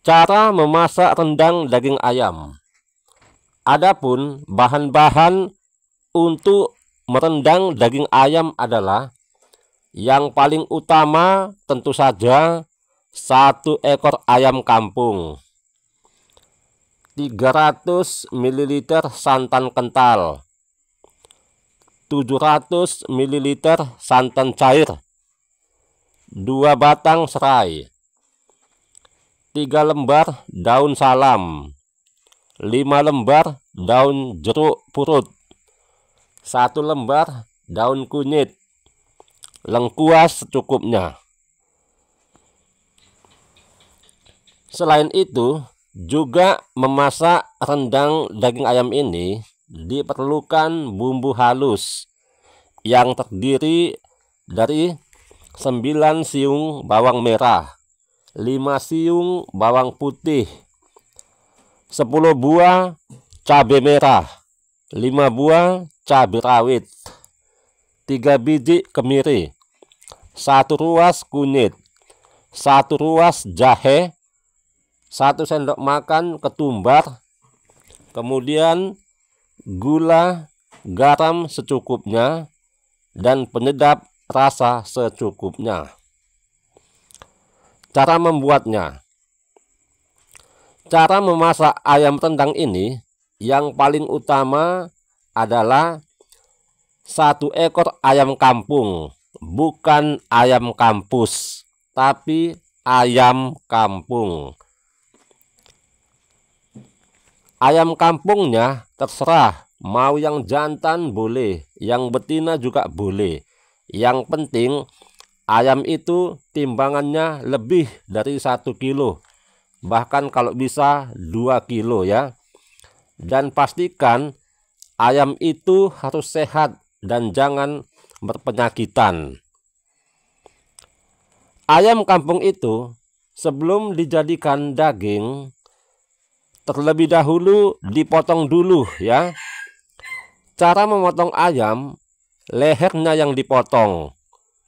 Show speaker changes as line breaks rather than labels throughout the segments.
Cara memasak rendang daging ayam. Adapun bahan-bahan untuk merendang daging ayam adalah yang paling utama tentu saja 1 ekor ayam kampung, 300 ml santan kental, 700 ml santan cair, 2 batang serai, 3 lembar daun salam, 5 lembar daun jeruk purut, 1 lembar daun kunyit, lengkuas secukupnya. Selain itu, juga memasak rendang daging ayam ini diperlukan bumbu halus yang terdiri dari 9 siung bawang merah, 5 siung bawang putih, 10 buah cabai merah, 5 buah cabai rawit, 3 biji kemiri, 1 ruas kunyit, 1 ruas jahe, 1 sendok makan ketumbar, kemudian gula, garam secukupnya, dan penyedap rasa secukupnya. Cara membuatnya. Cara memasak ayam rendang ini yang paling utama adalah 1 ekor ayam kampung, bukan ayam kampus, tapi ayam kampung. Ayam kampungnya terserah, mau yang jantan boleh, yang betina juga boleh. Yang penting ayam itu timbangannya lebih dari 1 kilo, bahkan kalau bisa 2 kilo ya. Dan pastikan ayam itu harus sehat dan jangan berpenyakitan. Ayam kampung itu sebelum dijadikan daging terlebih dahulu dipotong dulu ya. Cara memotong ayam, lehernya yang dipotong,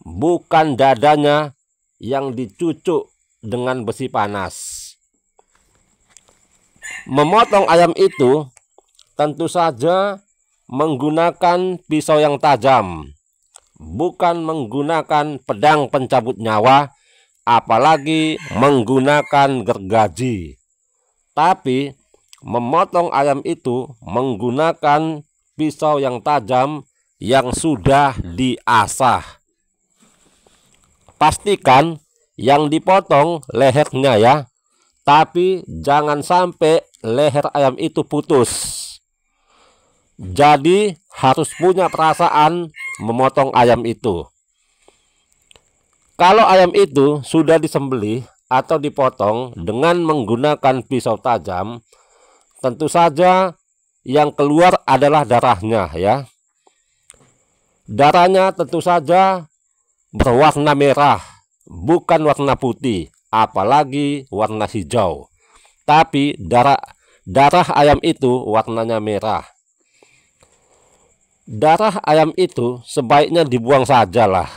bukan dadanya yang dicucuk dengan besi panas. Memotong ayam itu tentu saja menggunakan pisau yang tajam, bukan menggunakan pedang pencabut nyawa, apalagi menggunakan gergaji. Tapi memotong ayam itu menggunakan pisau yang tajam yang sudah diasah. Pastikan yang dipotong lehernya ya, tapi jangan sampai leher ayam itu putus. Jadi harus punya perasaan memotong ayam itu. Kalau ayam itu sudah disembelih atau dipotong dengan menggunakan pisau tajam, tentu saja yang keluar adalah darahnya ya. Darahnya tentu saja berwarna merah, bukan warna putih, apalagi warna hijau. Tapi darah ayam itu warnanya merah. Darah ayam itu sebaiknya dibuang sajalah.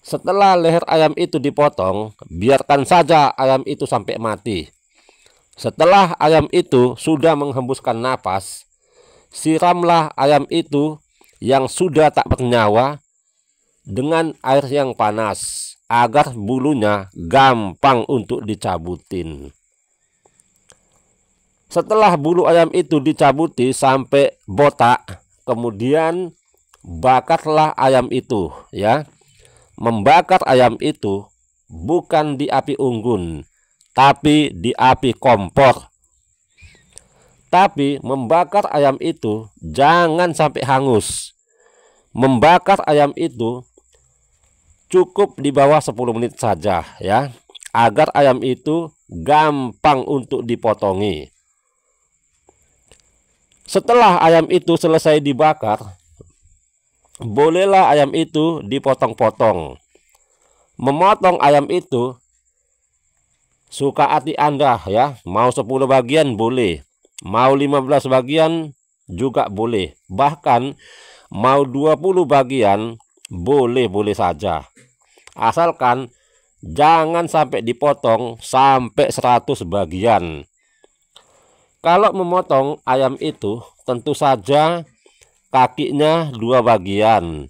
Setelah leher ayam itu dipotong, biarkan saja ayam itu sampai mati. Setelah ayam itu sudah menghembuskan napas, siramlah ayam itu yang sudah tak bernyawa dengan air yang panas, agar bulunya gampang untuk dicabutin. Setelah bulu ayam itu dicabuti sampai botak, kemudian bakarlah ayam itu ya. Membakar ayam itu bukan di api unggun, tapi di api kompor. Tapi membakar ayam itu jangan sampai hangus. Membakar ayam itu cukup di bawah 10 menit saja ya, agar ayam itu gampang untuk dipotongi. Setelah ayam itu selesai dibakar, bolehlah ayam itu dipotong-potong. Memotong ayam itu suka hati Anda ya. Mau 10 bagian boleh, mau 15 bagian juga boleh, bahkan mau 20 bagian boleh-boleh saja. Asalkan jangan sampai dipotong sampai 100 bagian. Kalau memotong ayam itu tentu saja kakinya 2 bagian,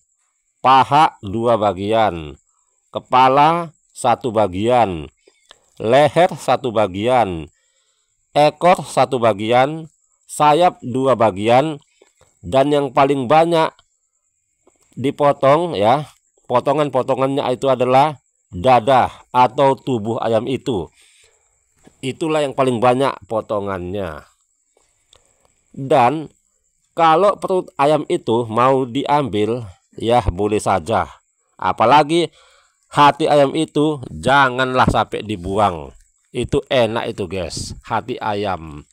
paha 2 bagian, kepala 1 bagian, leher 1 bagian, ekor 1 bagian, sayap 2 bagian, dan yang paling banyak dipotong ya, potongan-potongannya itu adalah dada atau tubuh ayam itu. Itulah yang paling banyak potongannya. Dan kalau perut ayam itu mau diambil ya boleh saja. Apalagi hati ayam itu janganlah sampai dibuang. Itu enak itu guys, hati ayam.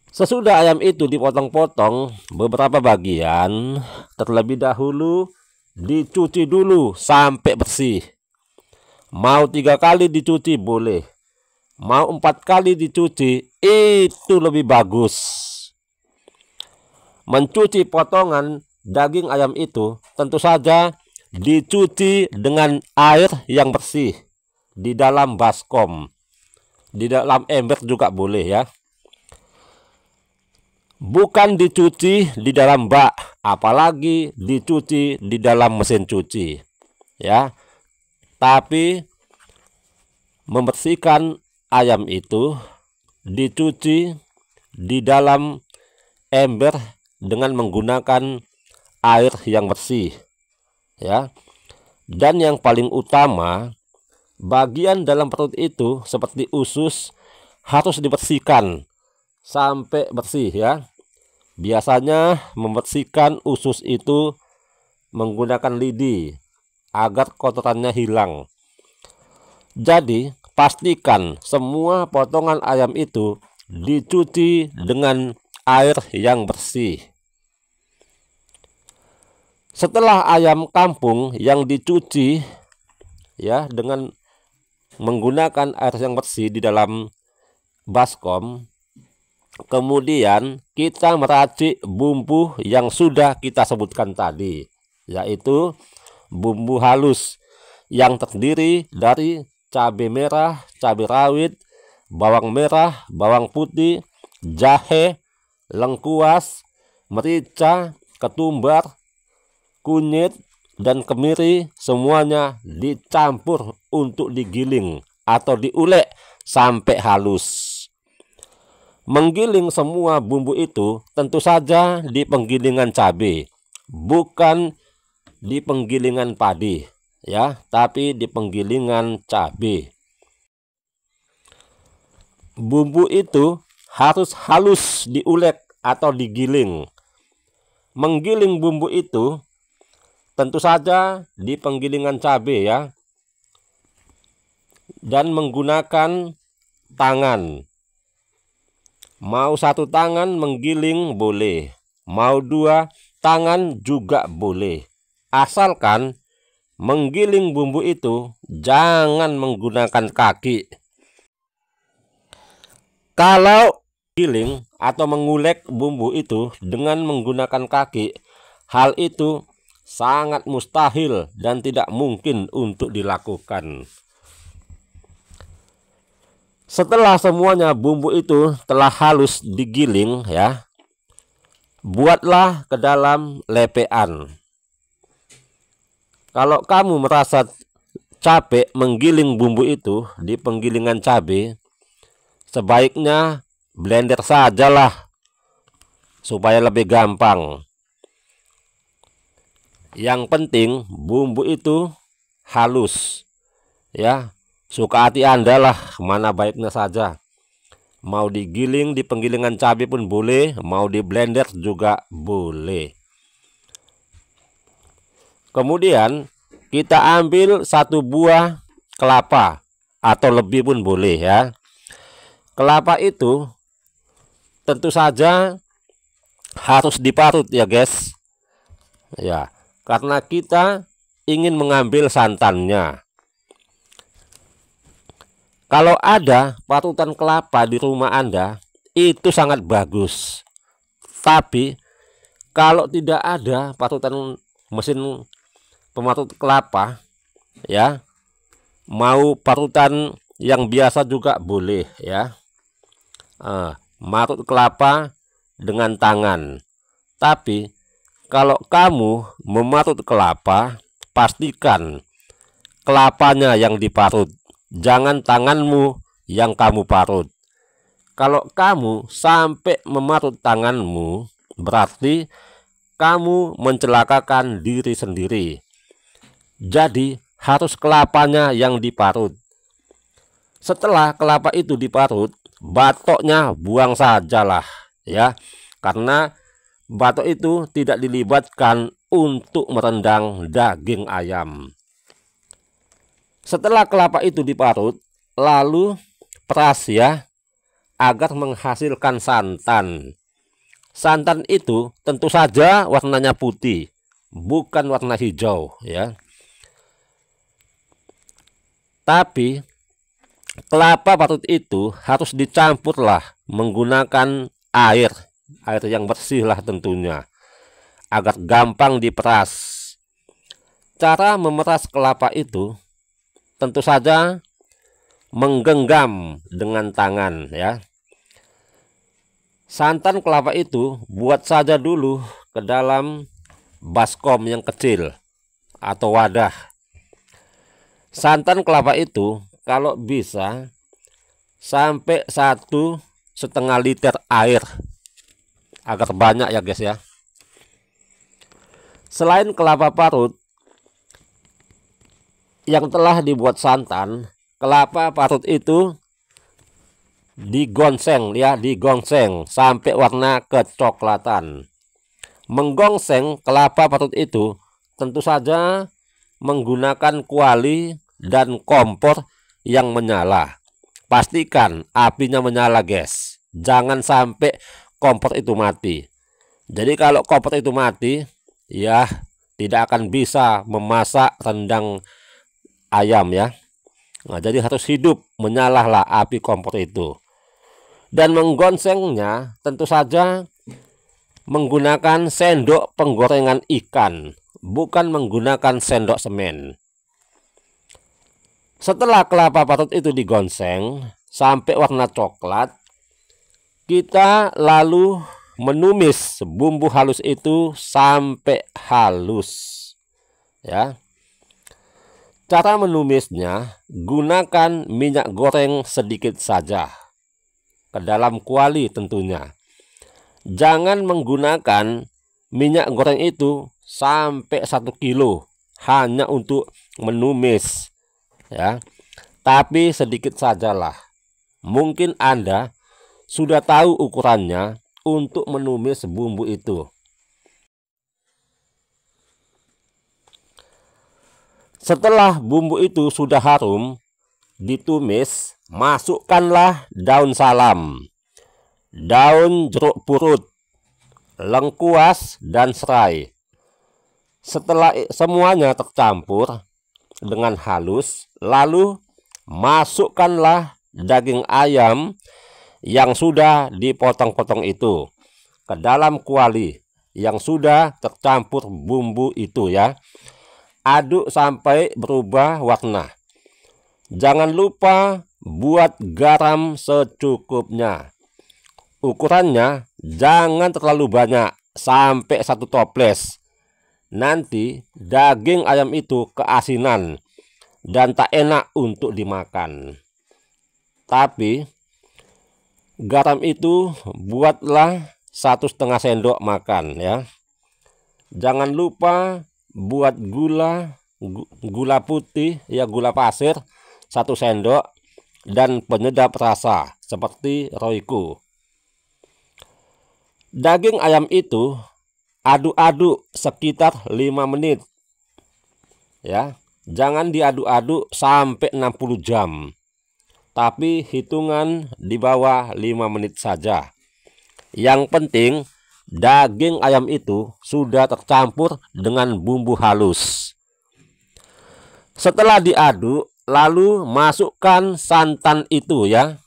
Sesudah ayam itu dipotong-potong beberapa bagian, terlebih dahulu dicuci dulu sampai bersih. Mau 3 kali dicuci boleh, mau 4 kali dicuci itu lebih bagus. Mencuci potongan daging ayam itu tentu saja dicuci dengan air yang bersih di dalam baskom, di dalam ember juga boleh ya. Bukan dicuci di dalam bak, apalagi dicuci di dalam mesin cuci ya. Tapi membersihkan ayam itu dicuci di dalam ember dengan menggunakan air yang bersih ya. Dan yang paling utama, bagian dalam perut itu seperti usus harus dibersihkan sampai bersih ya. Biasanya membersihkan usus itu menggunakan lidi agar kotorannya hilang. Jadi pastikan semua potongan ayam itu dicuci dengan air yang bersih. Setelah ayam kampung yang dicuci ya dengan menggunakan air yang bersih di dalam baskom, kemudian kita meracik bumbu yang sudah kita sebutkan tadi, yaitu bumbu halus yang terdiri dari cabai merah, cabai rawit, bawang merah, bawang putih, jahe, lengkuas, merica, ketumbar, kunyit, dan kemiri. Semuanya dicampur untuk digiling atau diulek sampai halus. Menggiling semua bumbu itu tentu saja di penggilingan cabai, bukan di penggilingan padi ya, tapi di penggilingan cabai. Bumbu itu harus halus diulek atau digiling. Menggiling bumbu itu tentu saja di penggilingan cabai ya, dan menggunakan tangan. Mau 1 tangan menggiling boleh, mau 2 tangan juga boleh, asalkan menggiling bumbu itu jangan menggunakan kaki. Kalau giling atau mengulek bumbu itu dengan menggunakan kaki, hal itu sangat mustahil dan tidak mungkin untuk dilakukan. Setelah semuanya bumbu itu telah halus digiling ya, buatlah ke dalam lepean. Kalau kamu merasa capek menggiling bumbu itu di penggilingan cabai, sebaiknya blender sajalah supaya lebih gampang. Yang penting bumbu itu halus ya. Suka hati Anda lah, mana baiknya saja. Mau digiling di penggilingan cabai pun boleh, mau di blender juga boleh. Kemudian kita ambil 1 buah kelapa atau lebih pun boleh ya. Kelapa itu tentu saja harus diparut ya guys ya, karena kita ingin mengambil santannya. Kalau ada parutan kelapa di rumah Anda, itu sangat bagus. Tapi kalau tidak ada parutan mesin pemarut kelapa, ya. Mau parutan yang biasa juga boleh ya. Marut kelapa dengan tangan. Tapi kalau kamu memarut kelapa, pastikan kelapanya yang diparut, jangan tanganmu yang kamu parut. Kalau kamu sampai memarut tanganmu, berarti kamu mencelakakan diri sendiri. Jadi harus kelapanya yang diparut. Setelah kelapa itu diparut, batoknya buang sajalah ya, karena batok itu tidak dilibatkan untuk merendang daging ayam. Setelah kelapa itu diparut, lalu peras ya, agar menghasilkan santan. Santan itu tentu saja warnanya putih, bukan warna hijau ya. Tapi kelapa parut itu harus dicampurlah menggunakan air yang bersih lah tentunya, agar gampang diperas. Cara memeras kelapa itu tentu saja menggenggam dengan tangan ya. Santan kelapa itu buat saja dulu ke dalam baskom yang kecil atau wadah. Santan kelapa itu kalau bisa sampai 1,5 liter air, agar banyak ya guys ya. Selain kelapa parut yang telah dibuat santan, kelapa parut itu digongseng ya, digongseng sampai warna kecoklatan. Menggongseng kelapa parut itu tentu saja menggunakan kuali dan kompor yang menyala. Pastikan apinya menyala guys, jangan sampai kompor itu mati. Jadi kalau kompor itu mati ya, tidak akan bisa memasak rendang ayam ya. Nah, jadi harus hidup, menyalalah api kompor itu. Dan menggongsengnya tentu saja menggunakan sendok penggorengan ikan, bukan menggunakan sendok semen. Setelah kelapa parut itu digongseng sampai warna coklat, kita lalu menumis bumbu halus itu sampai halus ya. Cara menumisnya, gunakan minyak goreng sedikit saja ke dalam kuali tentunya. Jangan menggunakan minyak goreng itu sampai 1 kilo hanya untuk menumis ya, tapi sedikit sajalah. Mungkin Anda sudah tahu ukurannya untuk menumis bumbu itu. Setelah bumbu itu sudah harum, ditumis, masukkanlah daun salam, daun jeruk purut, lengkuas, dan serai. Setelah semuanya tercampur dengan halus, lalu masukkanlah daging ayam yang sudah dipotong-potong itu ke dalam kuali yang sudah tercampur bumbu itu ya. Aduk sampai berubah warna. Jangan lupa buat garam secukupnya. Ukurannya jangan terlalu banyak, sampai 1 toples. Nanti daging ayam itu keasinan dan tak enak untuk dimakan. Tapi garam itu buatlah 1,5 sendok makan ya. Jangan lupa buat gula putih ya, gula pasir 1 sendok, dan penyedap rasa seperti Royco. Daging ayam itu aduk-aduk sekitar 5 menit ya. Jangan diaduk-aduk sampai 60 jam, tapi hitungan di bawah 5 menit saja. Yang penting daging ayam itu sudah tercampur dengan bumbu halus. Setelah diaduk, lalu masukkan santan itu ya.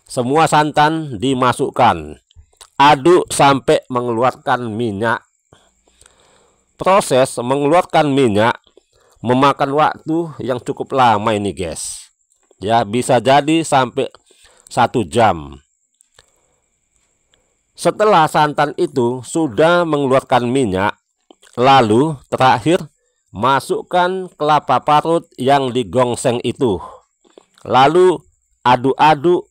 Semua santan dimasukkan. Aduk sampai mengeluarkan minyak. Proses mengeluarkan minyak memakan waktu yang cukup lama ini guys. Ya, bisa jadi sampai 1 jam. Setelah santan itu sudah mengeluarkan minyak, lalu terakhir masukkan kelapa parut yang digongseng itu. Lalu aduk-aduk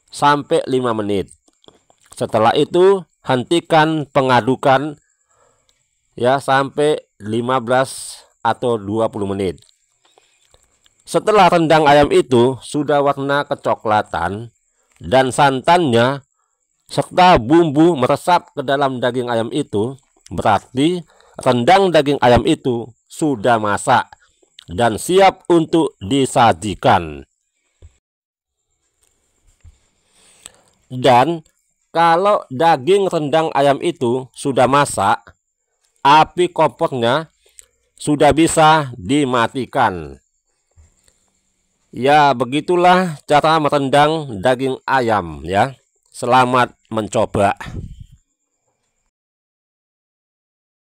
sampai 5 menit. Setelah itu hentikan pengadukan ya sampai 15 atau 20 menit. Setelah rendang ayam itu sudah warna kecoklatan dan santannya serta bumbu meresap ke dalam daging ayam itu, berarti rendang daging ayam itu sudah masak dan siap untuk disajikan. Dan kalau daging rendang ayam itu sudah masak, api kompornya sudah bisa dimatikan. Ya, begitulah cara merendang daging ayam ya. Selamat mencoba.